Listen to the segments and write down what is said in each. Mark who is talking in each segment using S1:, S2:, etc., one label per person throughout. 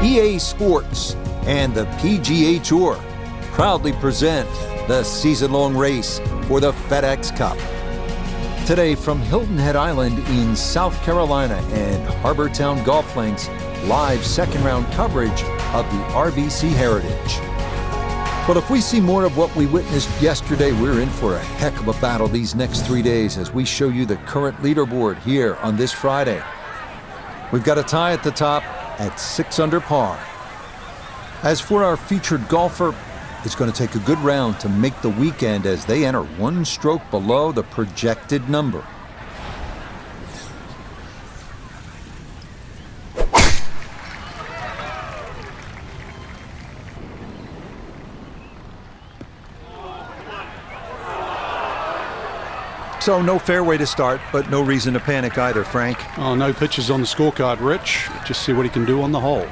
S1: EA Sports, and the PGA Tour proudly present the season-long race for the FedEx Cup. Today from Hilton Head Island in South Carolina and Harbortown Golf Links, live second-round coverage of the RBC Heritage. Well, if we see more of what we witnessed yesterday, we're in for a heck of a battle these next 3 days as we show you the current leaderboard here on this Friday. We've got a tie at the top at 6 under par. As for our featured golfer, it's going to take a good round to make the weekend as they enter one stroke below the projected number. So no fairway to start, but no reason to panic either, Frank.
S2: Oh, no pitches on the scorecard, Rich. Just see what he can do on the hole.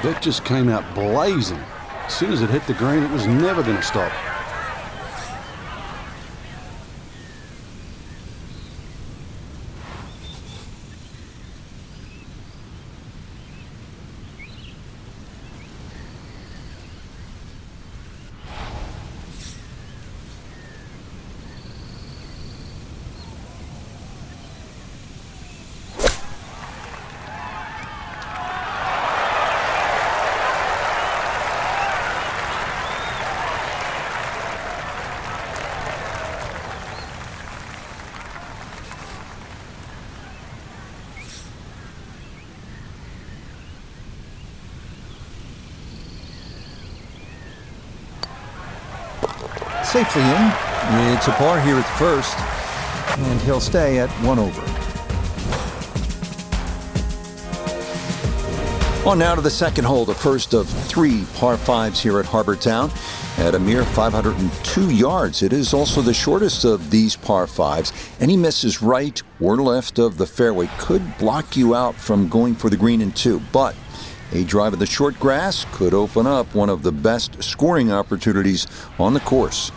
S2: That just came out blazing. As soon as it hit the green, it was never going to stop.
S1: Safely in. It's a par here at first, and he'll stay at 1 over. On now to the second hole, the first of 3 par 5s here at Harbortown. At a mere 502 yards, it is also the shortest of these par 5s. Any misses right or left of the fairway could block you out from going for the green in 2, but a drive of the short grass could open up one of the best scoring opportunities on the course.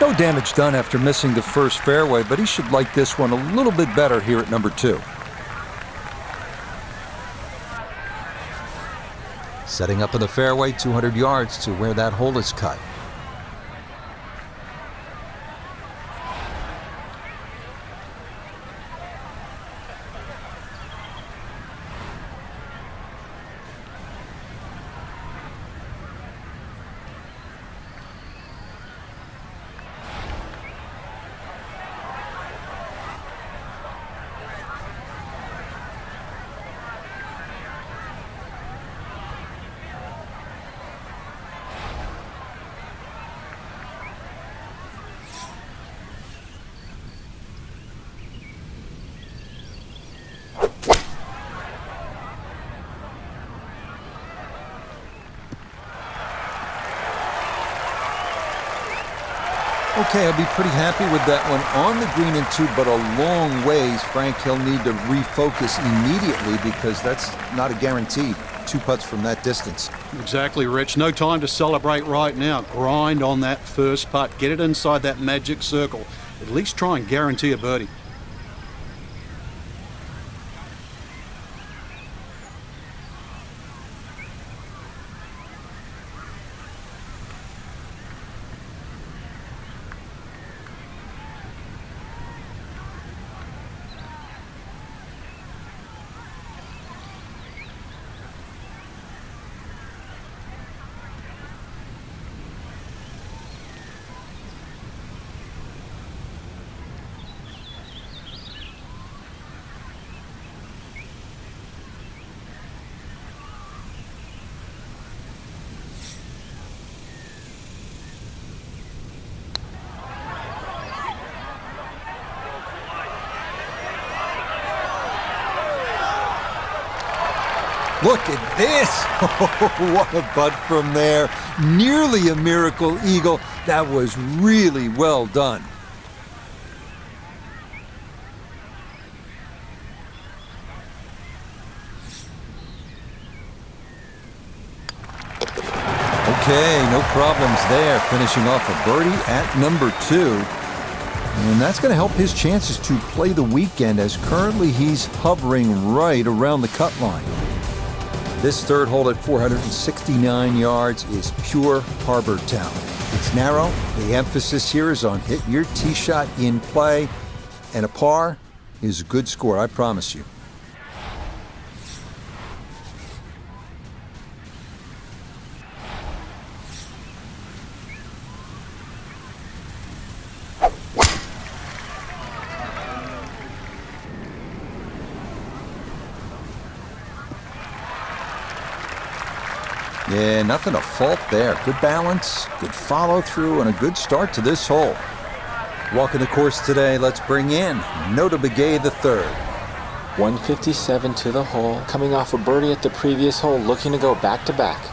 S1: No damage done after missing the first fairway, but he should like this one a little bit better here at number 2. Setting up in the fairway, 200 yards to where that hole is cut. Okay, I'll be pretty happy with that one on the green and two, but a long ways. Frank, he'll need to refocus immediately because that's not a guarantee. 2 putts from that distance.
S2: Exactly, Rich. No time to celebrate right now. Grind on that first putt. Get it inside that magic circle. At least try and guarantee a birdie.
S1: Look at this. What a putt from there. Nearly a miracle eagle. That was really well done. Okay, no problems there. Finishing off a birdie at number 2. And that's going to help his chances to play the weekend, as currently he's hovering right around the cut line. This third hole at 469 yards is pure harbor town. It's narrow. The emphasis here is on hit your tee shot in play, and a par is a good score, I promise you. Yeah, nothing to fault there. Good balance, good follow-through, and a good start to this hole. Walking the course today, let's bring in Nota Begay the third.
S3: 157 to the hole, coming off a birdie at the previous hole, looking to go back-to-back.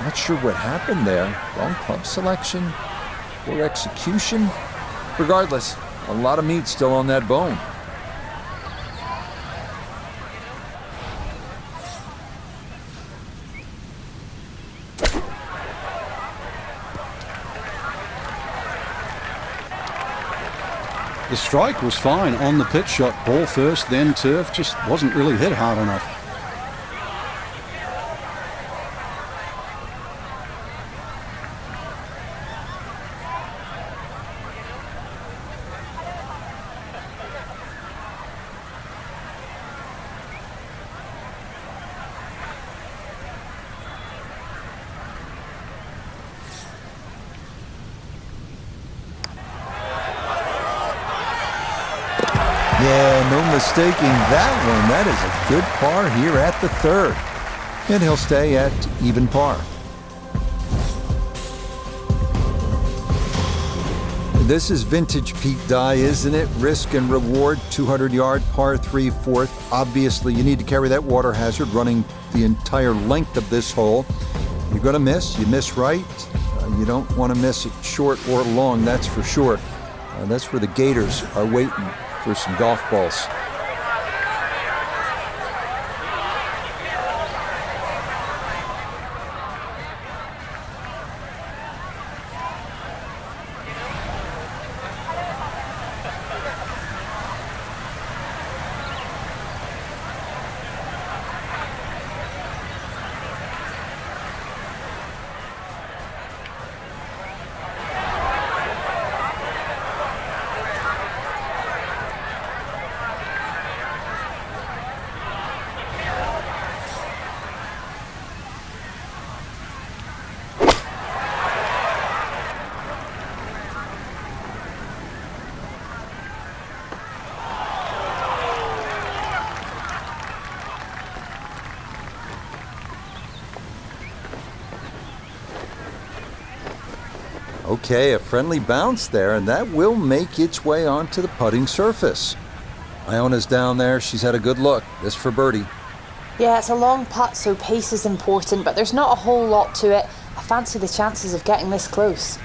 S1: Not sure what happened there. Wrong club selection, poor execution. Regardless, a lot of meat still on that bone.
S2: The strike was fine on the pitch shot. Ball first, then turf. Just wasn't really hit hard enough.
S1: Yeah, no mistaking that one. That is a good par here at the third. And he'll stay at even par. This is vintage Pete Dye, isn't it? Risk and reward, 200-yard par 3 fourth. Obviously, you need to carry that water hazard running the entire length of this hole. You're going to miss. You miss right. You don't want to miss it short or long, that's for sure. That's where the Gators are waiting for some golf balls. Okay, a friendly bounce there, and that will make its way onto the putting surface. Iona's down there. She's had a good look. This for birdie.
S4: Yeah, it's a long putt, so pace is important, but there's not a whole lot to it. I fancy the chances of getting this close.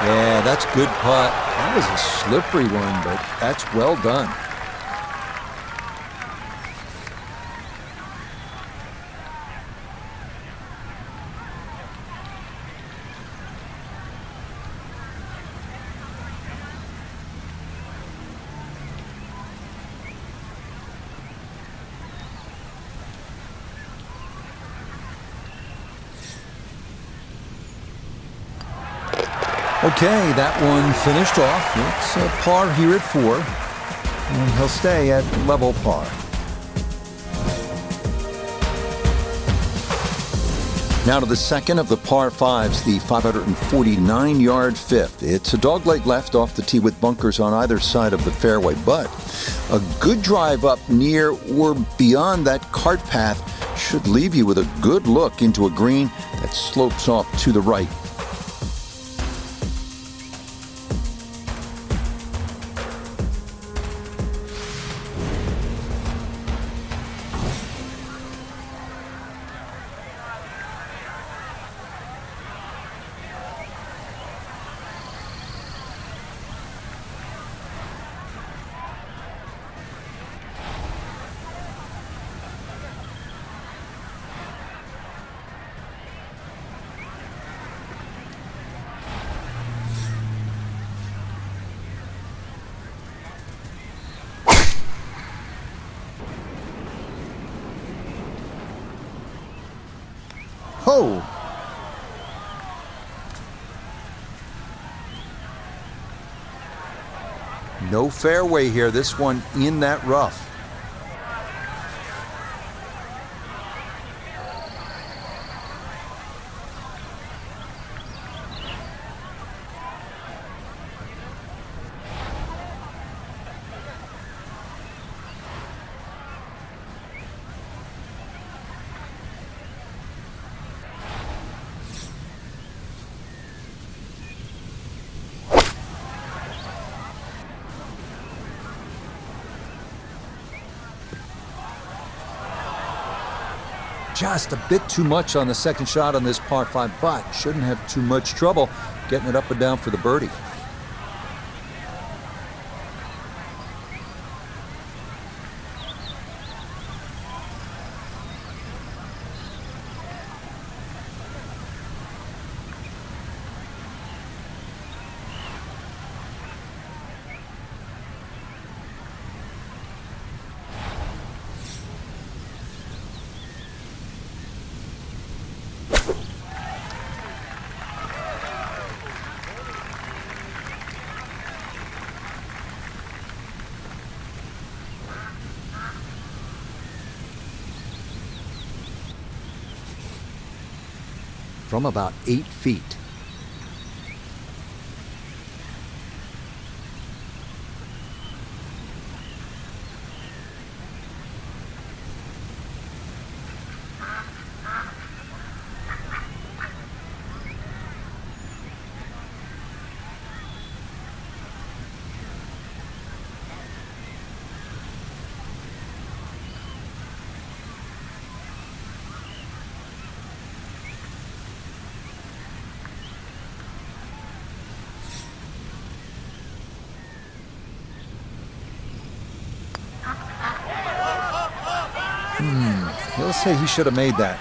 S1: Yeah, that's good putt. That was a slippery one, but that's well done. Okay, that one finished off. It's a par here at 4, and he'll stay at level par. Now to the second of the par 5s, the 549-yard fifth. It's a dogleg left off the tee with bunkers on either side of the fairway, but a good drive up near or beyond that cart path should leave you with a good look into a green that slopes off to the right. Oh! No fairway here. This one in that rough. Just a bit too much on the second shot on this par 5, but shouldn't have too much trouble getting it up and down for the birdie. From about 8 feet. He'll say he should have made that.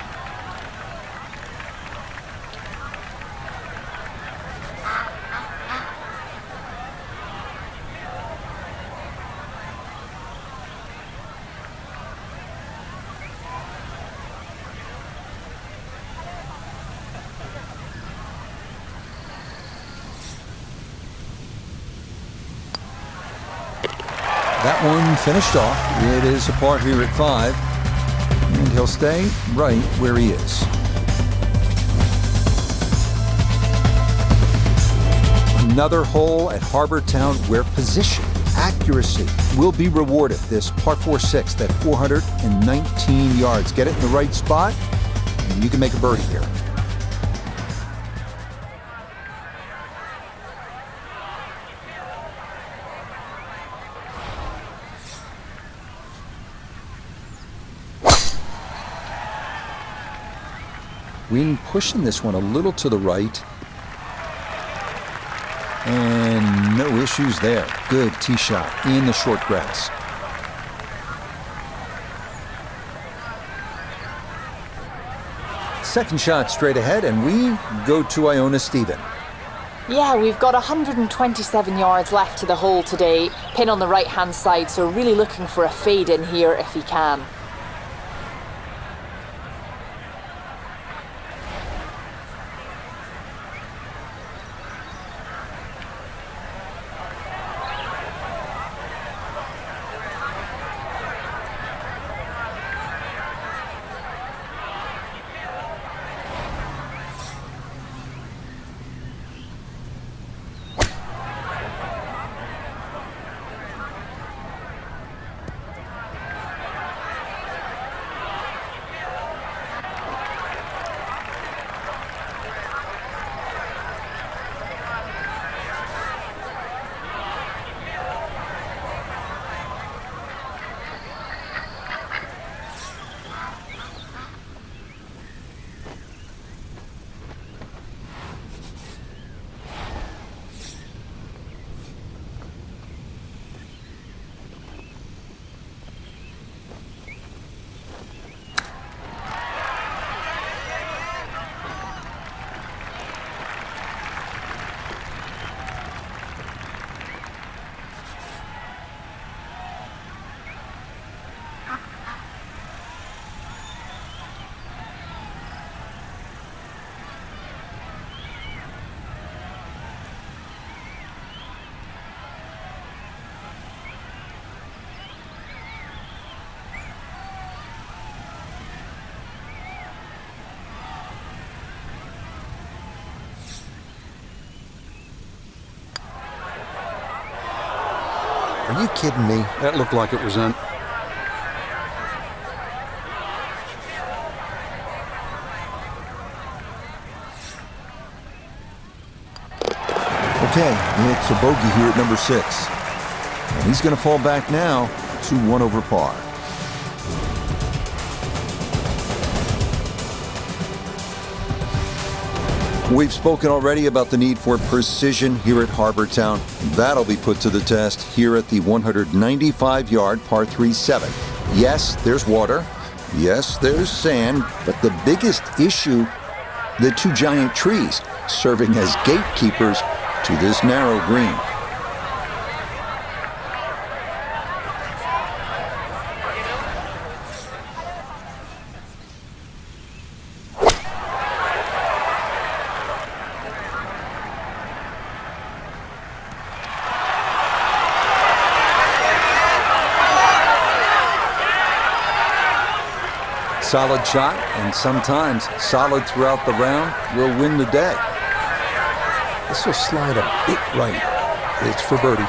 S1: That one finished off. It is a par here at 5. And he'll stay right where he is. Another hole at Harbor Town where position, accuracy will be rewarded. This par 4-6 at 419 yards. Get it in the right spot, and you can make a birdie here. Wing pushing this one a little to the right. And no issues there. Good tee shot in the short grass. Second shot straight ahead, and we go to Iona Stephen.
S4: Yeah, we've got 127 yards left to the hole today. Pin on the right-hand side, so really looking for a fade in here if he can.
S1: Are you kidding me?
S2: That looked like it was in.
S1: Okay, it's a bogey here at number 6. And he's going to fall back now to 1 over par. We've spoken already about the need for precision here at Harbor Town. That'll be put to the test here at the 195-yard par 3-7. Yes, there's water. Yes, there's sand. But the biggest issue, the 2 giant trees serving as gatekeepers to this narrow green. Solid shot, and sometimes solid throughout the round, will win the day. This will slide a bit right. It's for birdie.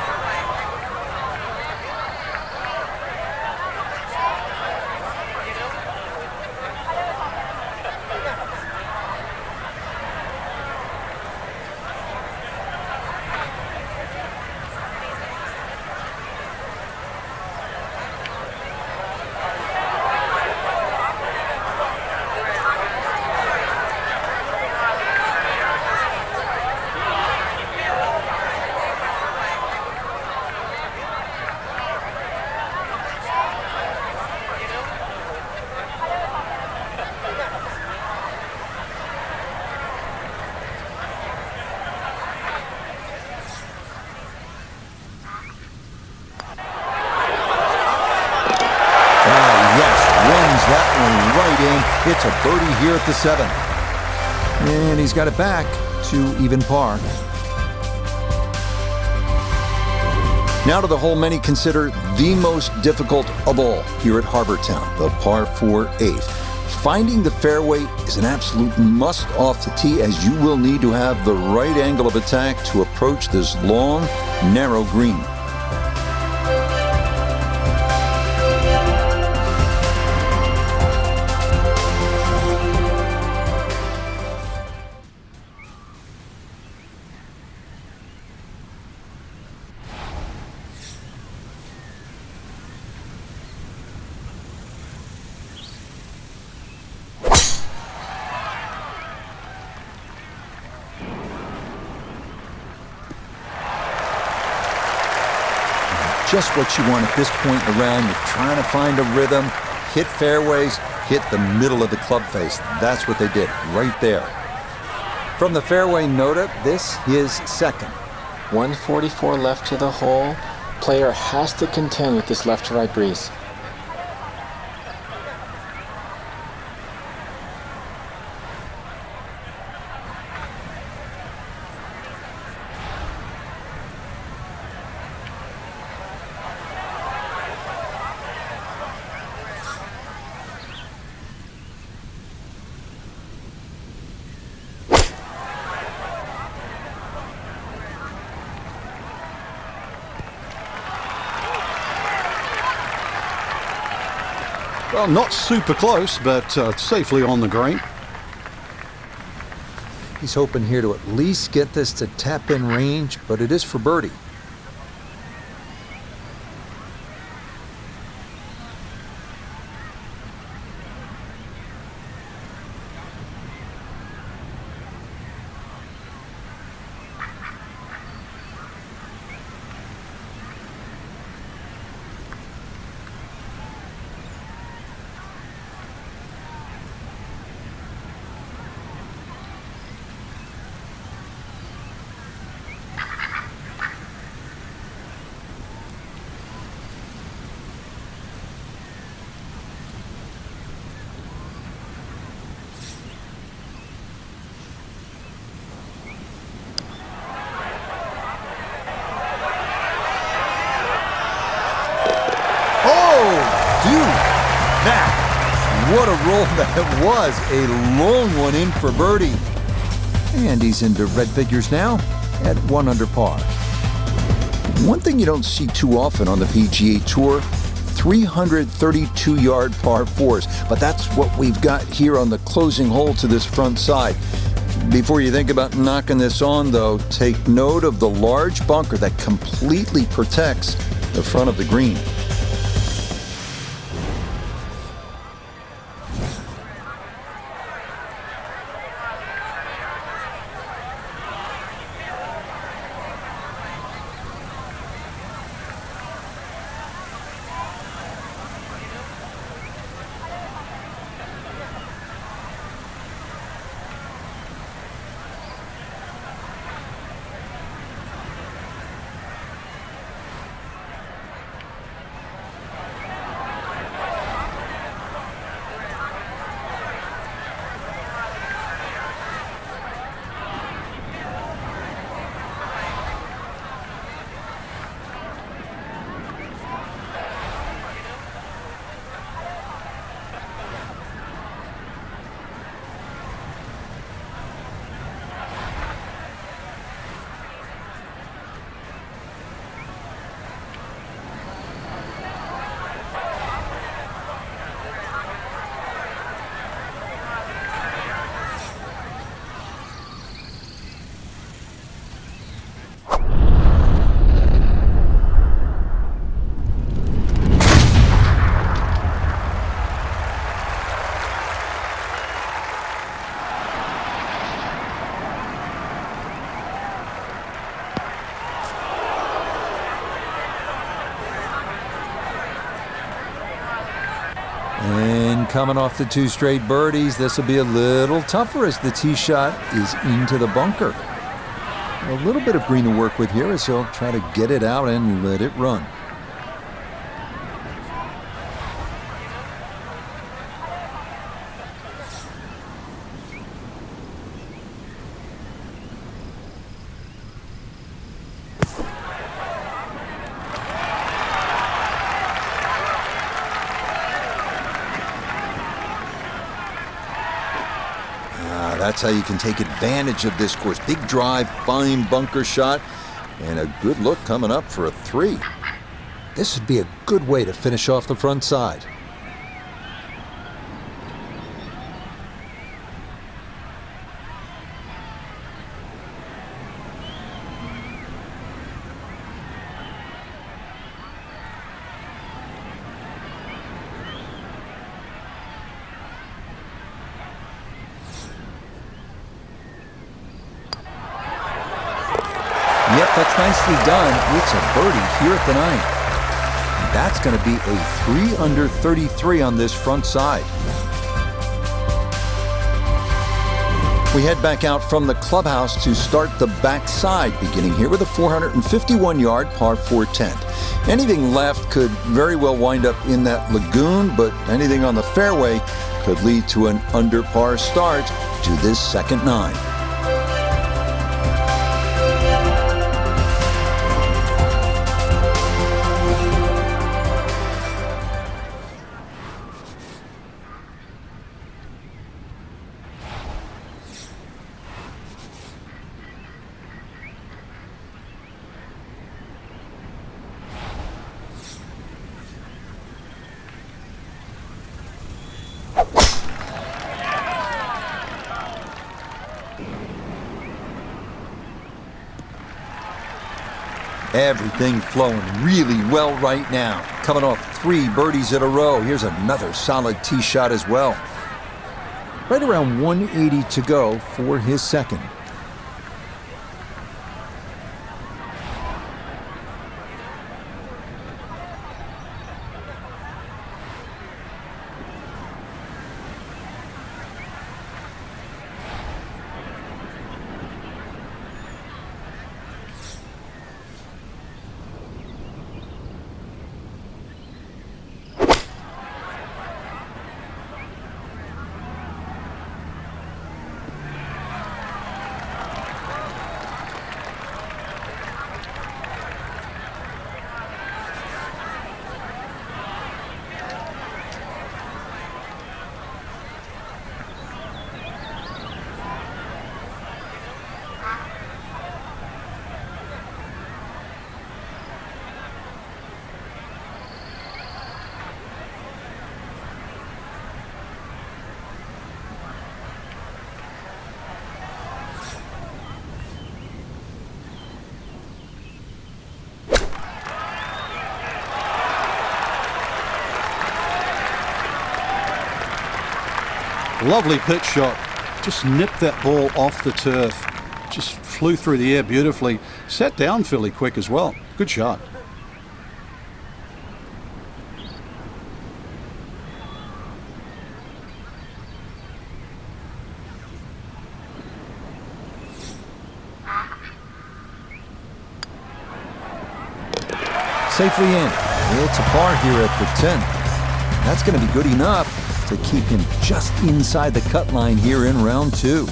S1: It's a birdie here at the 7. And he's got it back to even par. Now to the hole many consider the most difficult of all here at Harbour Town, the par 4 8th. Finding the fairway is an absolute must off the tee, as you will need to have the right angle of attack to approach this long, narrow green. Just what you want at this point in the round. You're trying to find a rhythm, hit fairways, hit the middle of the club face. That's what they did right there. From the fairway nota, this is second.
S3: 144 left to the hole. Player has to contend with this left to right breeze.
S2: Well, not super close, but safely on the green.
S1: He's hoping here to at least get this to tap-in range, but it is for birdie. What a roll that was. A long one in for birdie. And he's into red figures now at 1 under par. One thing you don't see too often on the PGA Tour, 332-yard par 4s. But that's what we've got here on the closing hole to this front side. Before you think about knocking this on, though, take note of the large bunker that completely protects the front of the green. And coming off the 2 straight birdies, this will be a little tougher as the tee shot is into the bunker. A little bit of green to work with here as he'll try to get it out and let it run. that's how you can take advantage of this course. Big drive, fine bunker shot, and a good look coming up for a 3. This would be a good way to finish off the front side. Yep, that's nicely done. It's a birdie here at the 9th. And that's going to be a 3 under 33 on this front side. We head back out from the clubhouse to start the backside, beginning here with a 451-yard par 4 10. Anything left could very well wind up in that lagoon, but anything on the fairway could lead to an under par start to this second 9. Everything flowing really well right now. Coming off 3 birdies in a row. Here's another solid tee shot as well. Right around 180 to go for his second.
S2: Lovely pitch shot. Just nipped that ball off the turf. Just flew through the air beautifully. Sat down fairly quick as well. Good shot.
S1: Safely in. It's a par here at the 10th. That's going to be good enough to keep him just inside the cut line here in round 2.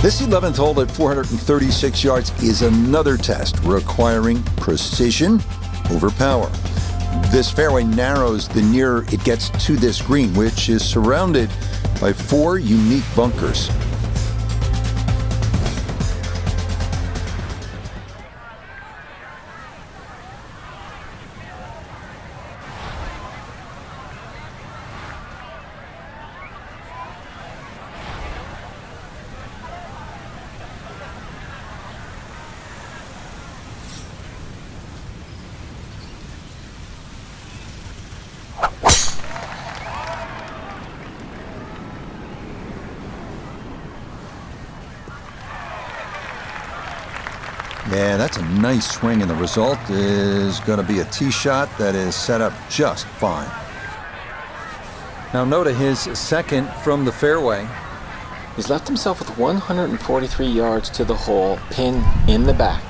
S1: This 11th hole at 436 yards is another test requiring precision over power. This fairway narrows the nearer it gets to this green, which is surrounded by 4 unique bunkers. Yeah, that's a nice swing, and the result is going to be a tee shot that is set up just fine. Now note his second from the fairway.
S3: He's left himself with 143 yards to the hole, pin in the back.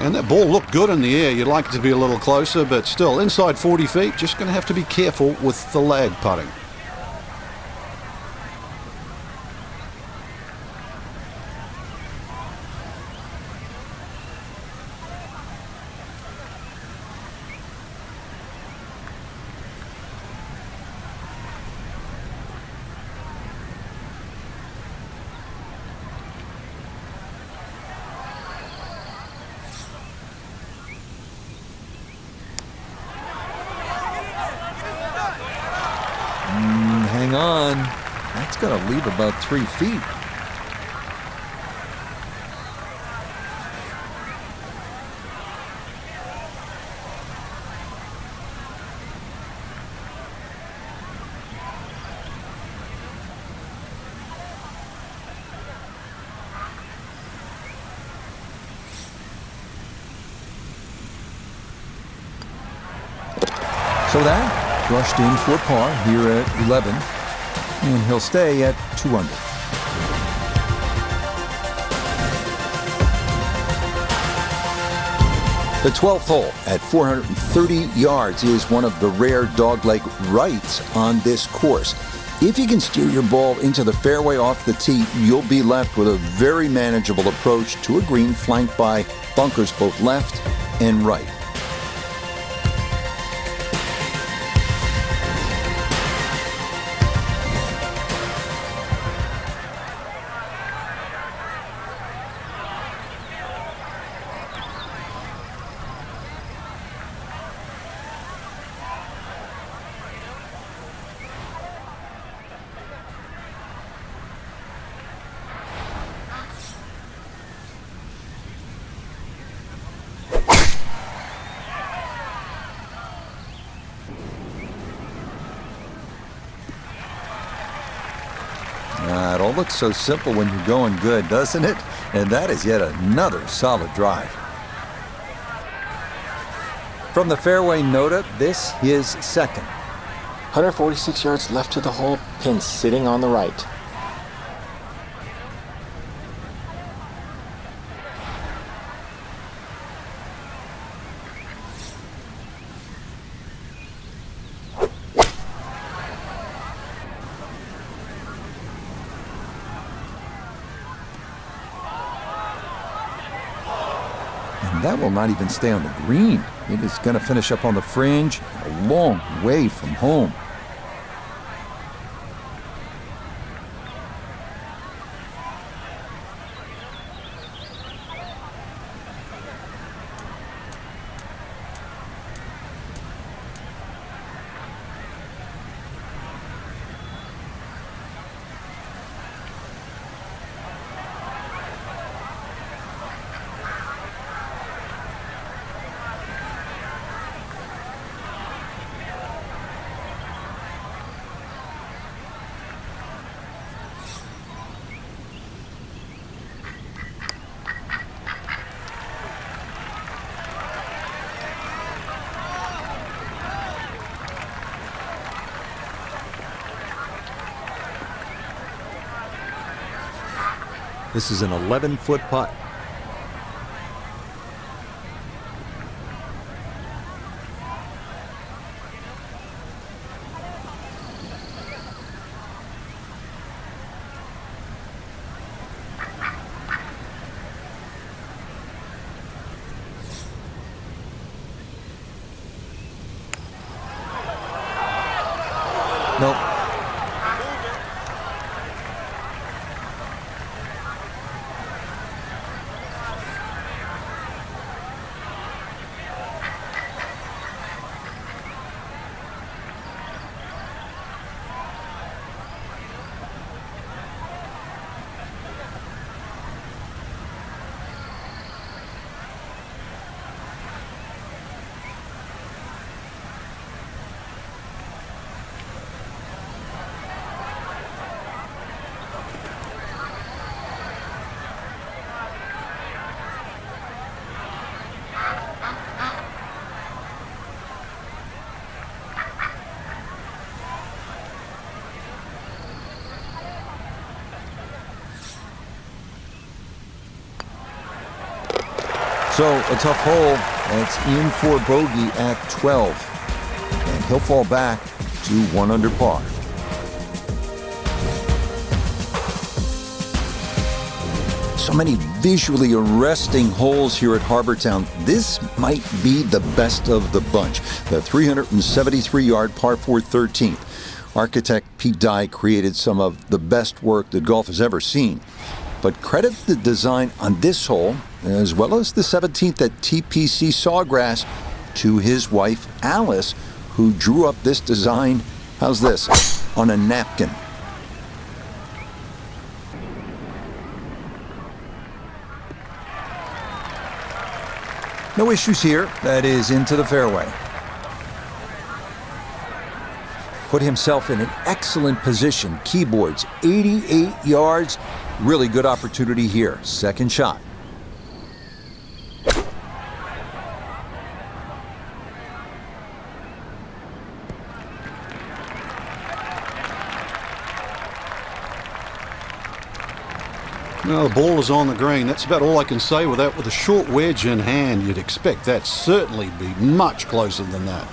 S2: And that ball looked good in the air. You'd like it to be a little closer, but still, inside 40 feet, just going to have to be careful with the lag putting.
S1: Hang on. That's going to leave about 3 feet. So that brushed in for par here at 11, and he'll stay at 2 under. The 12th hole at 430 yards is one of the rare dogleg rights on this course. If you can steer your ball into the fairway off the tee, you'll be left with a very manageable approach to a green flanked by bunkers both left and right. It all looks so simple when you're going good, doesn't it? And that is yet another solid drive. From the fairway nota, this is second.
S3: 146 yards left to the hole, pin sitting on the right.
S1: And that will not even stay on the green. It is going to finish up on the fringe, a long way from home. This is an 11-foot putt. Nope. So a tough hole, that's in for bogey at 12. And he'll fall back to 1 under par. So many visually arresting holes here at Harbour Town. This might be the best of the bunch. The 373-yard par 4 13th. Architect Pete Dye created some of the best work that golf has ever seen. But credit the design on this hole, as well as the 17th at TPC Sawgrass, to his wife Alice, who drew up this design, how's this, on a napkin. No issues here. That is into the fairway. Put himself in an excellent position. Keyboards, 88 yards. Really good opportunity here. Second shot.
S2: No, the ball is on the green. That's about all I can say with that. With a short wedge in hand, you'd expect that certainly be much closer than that.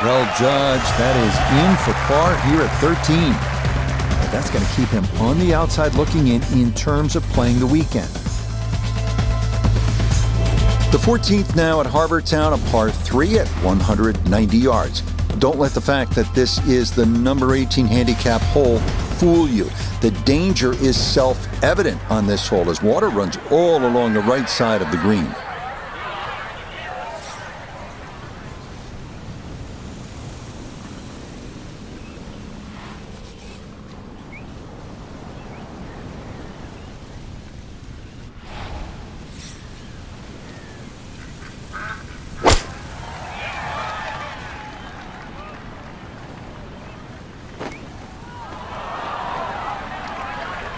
S1: Well judged. That is in for par here at 13. But that's going to keep him on the outside looking in terms of playing the weekend. The 14th now at Harbour Town, a par 3 at 190 yards. Don't let the fact that this is the number 18 handicap hole fool you. The danger is self-evident on this hole as water runs all along the right side of the green.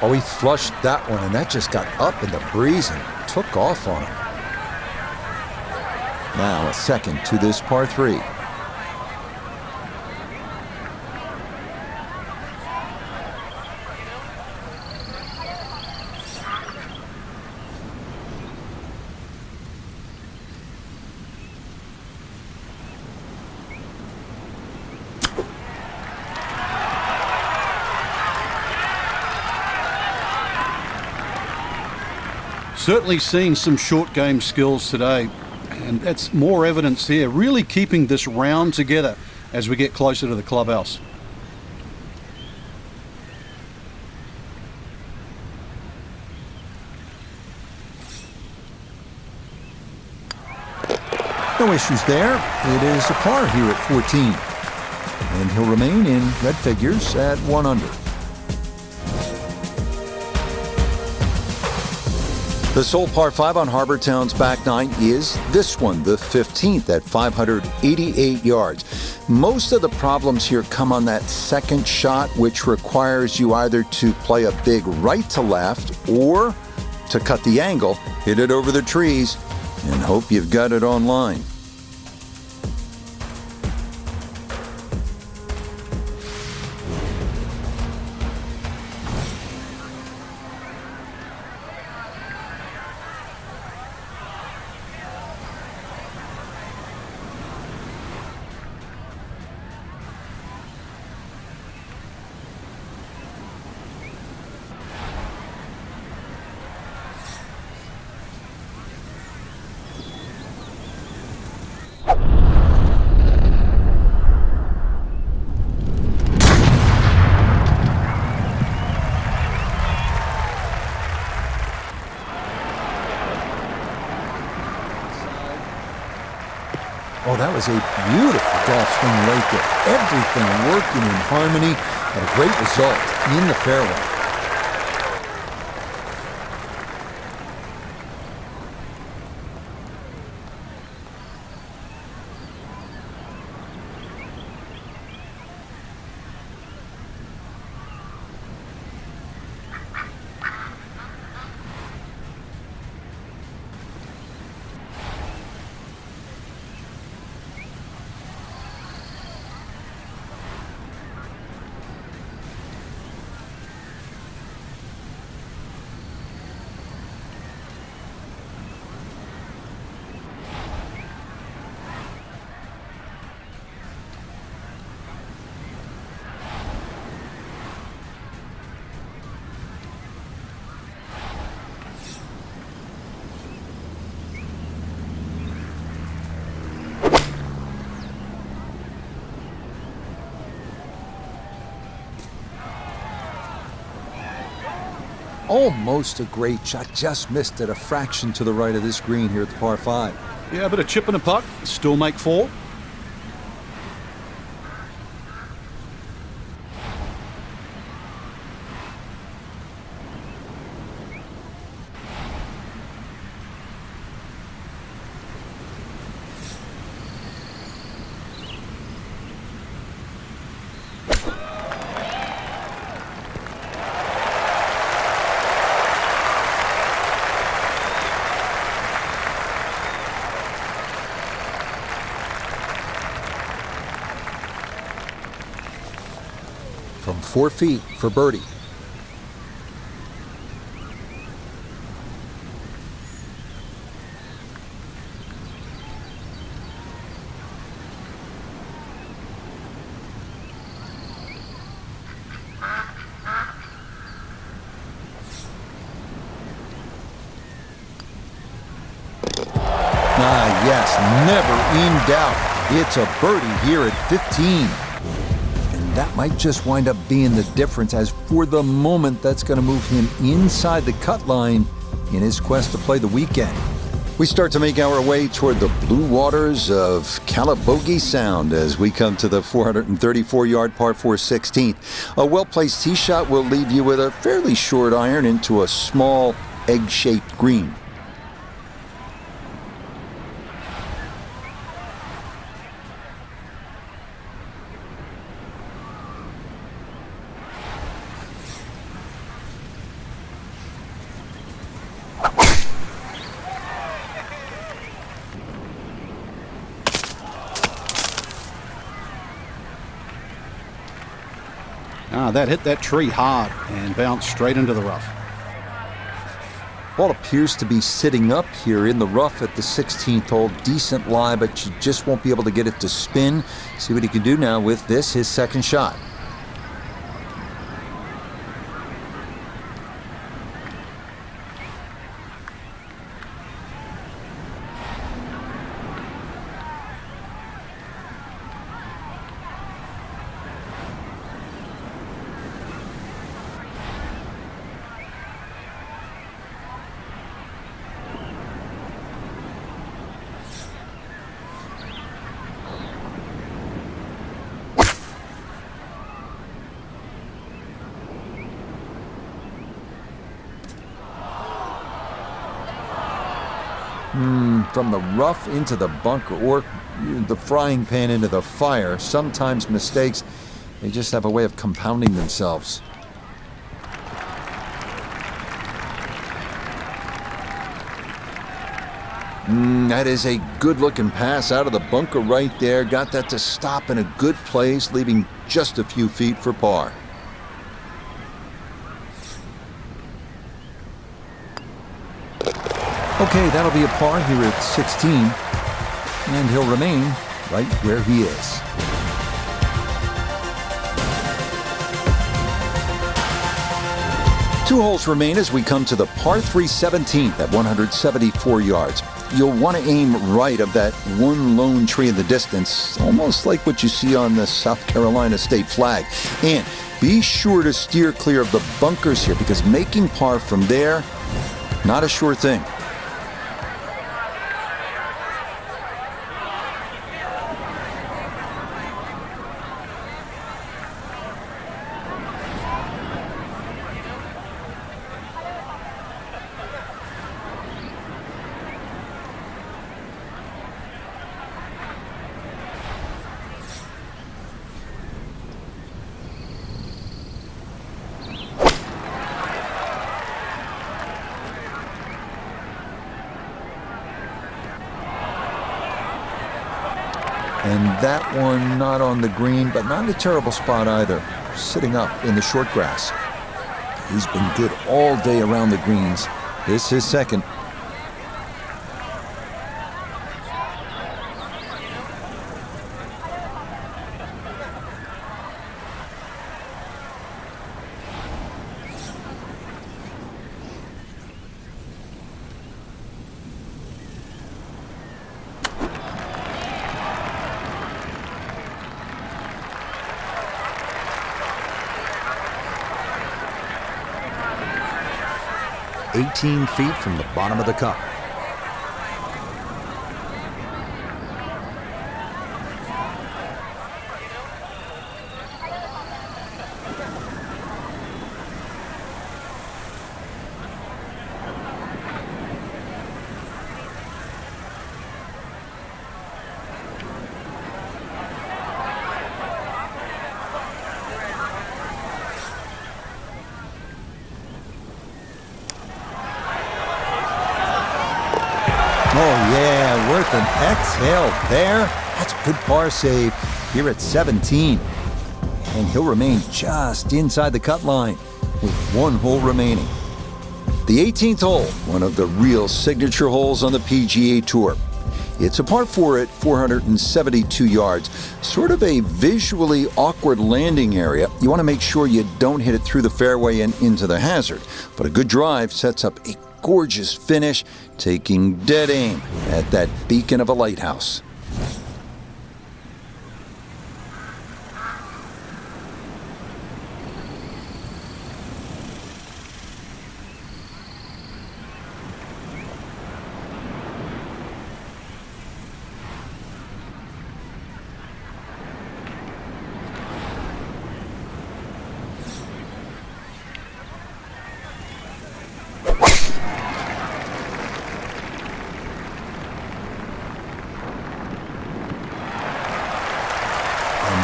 S1: Oh, he flushed that one, and that just got up in the breeze and took off on him. Now a second to this par 3.
S2: Certainly seeing some short game skills today, and that's more evidence here, really keeping this round together as we get closer to the clubhouse.
S1: No issues there. It is a par here at 14. And he'll remain in red figures at 1 under. The sole par 5 on Harbour Town's back 9 is this one, the 15th at 588 yards. Most of the problems here come on that second shot, which requires you either to play a big right to left or to cut the angle, hit it over the trees, and hope you've got it online. Oh, that was a beautiful golf swing right there. Everything working in harmony and a great result in the fairway. Almost a great shot, just missed it a fraction to the right of this green here at the par 5.
S2: Yeah, but a chip and a putt, still make 4.
S1: From 4 feet for birdie. Yes, never in doubt. It's a birdie here at 15. And that might just wind up being the difference, as for the moment, that's going to move him inside the cut line in his quest to play the weekend. We start to make our way toward the blue waters of Calabogie Sound as we come to the 434-yard par 4 16th. A well-placed tee shot will leave you with a fairly short iron into a small egg-shaped green.
S2: That hit that tree hard and bounced straight into the rough.
S1: Ball appears to be sitting up here in the rough at the 16th hole. Decent lie, but you just won't be able to get it to spin. See what he can do now with this, his second shot. From the rough into the bunker, or the frying pan into the fire. Sometimes mistakes, they just have a way of compounding themselves. That is a good-looking pass out of the bunker right there. Got that to stop in a good place, leaving just a few feet for par. Okay, that'll be a par here at 16, and he'll remain right where he is. Two holes remain as we come to the par 3 17th at 174 yards. You'll want to aim right of that one lone tree in the distance, almost like what you see on the South Carolina state flag. And be sure to steer clear of the bunkers here, because making par from there, not a sure thing. And that one not on the green, but not in a terrible spot either. Sitting up in the short grass. He's been good all day around the greens. This is second.
S5: "18 feet from the bottom of the cup."
S1: Oh yeah, worth an exhale there. That's a good par save here at 17. And he'll remain just inside the cut line with one hole remaining. The 18th hole, one of the real signature holes on the PGA Tour. It's a par 4 at 472 yards, sort of a visually awkward landing area. You want to make sure you don't hit it through the fairway and into the hazard. But a good drive sets up a gorgeous finish, taking dead aim at that beacon of a lighthouse.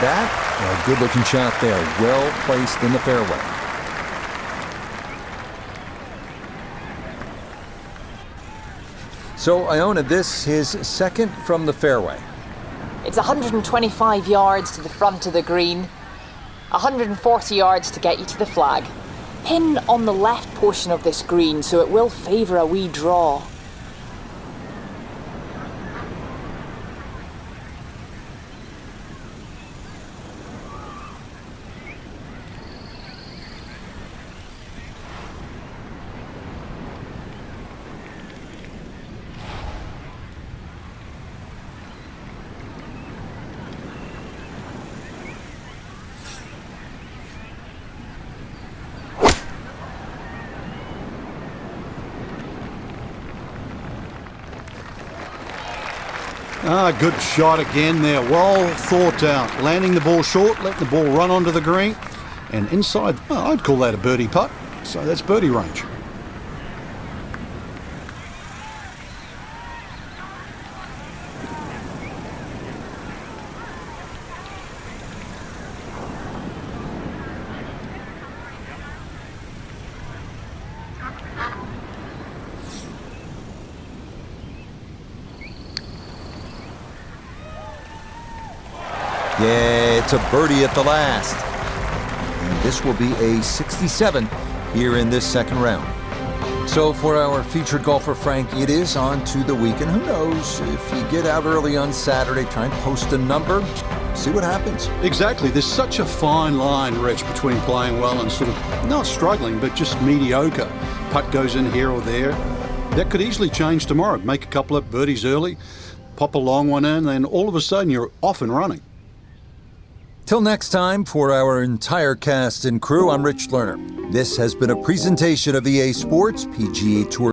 S1: That, a good-looking shot there, well placed in the fairway. So, Iona, this is second from the fairway.
S4: It's 125 yards to the front of the green, 140 yards to get you to the flag. Pin on the left portion of this green, so it will favour a wee draw.
S2: Good shot again there. Well thought out. Landing the ball short, letting the ball run onto the green. And inside, well, I'd call that a birdie putt. So that's birdie range.
S1: Yeah, it's a birdie at the last. And this will be a 67 here in this second round. So for our featured golfer, Frank, it is on to the weekend. Who knows, if you get out early on Saturday, try and post a number, see what happens.
S2: Exactly. There's such a fine line, Rich, between playing well and sort of not struggling, but just mediocre. Putt goes in here or there. That could easily change tomorrow. Make a couple of birdies early, pop a long one in, and all of a sudden you're off and running.
S1: Till next time, for our entire cast and crew, I'm Rich Lerner. This has been a presentation of EA Sports PGA Tour.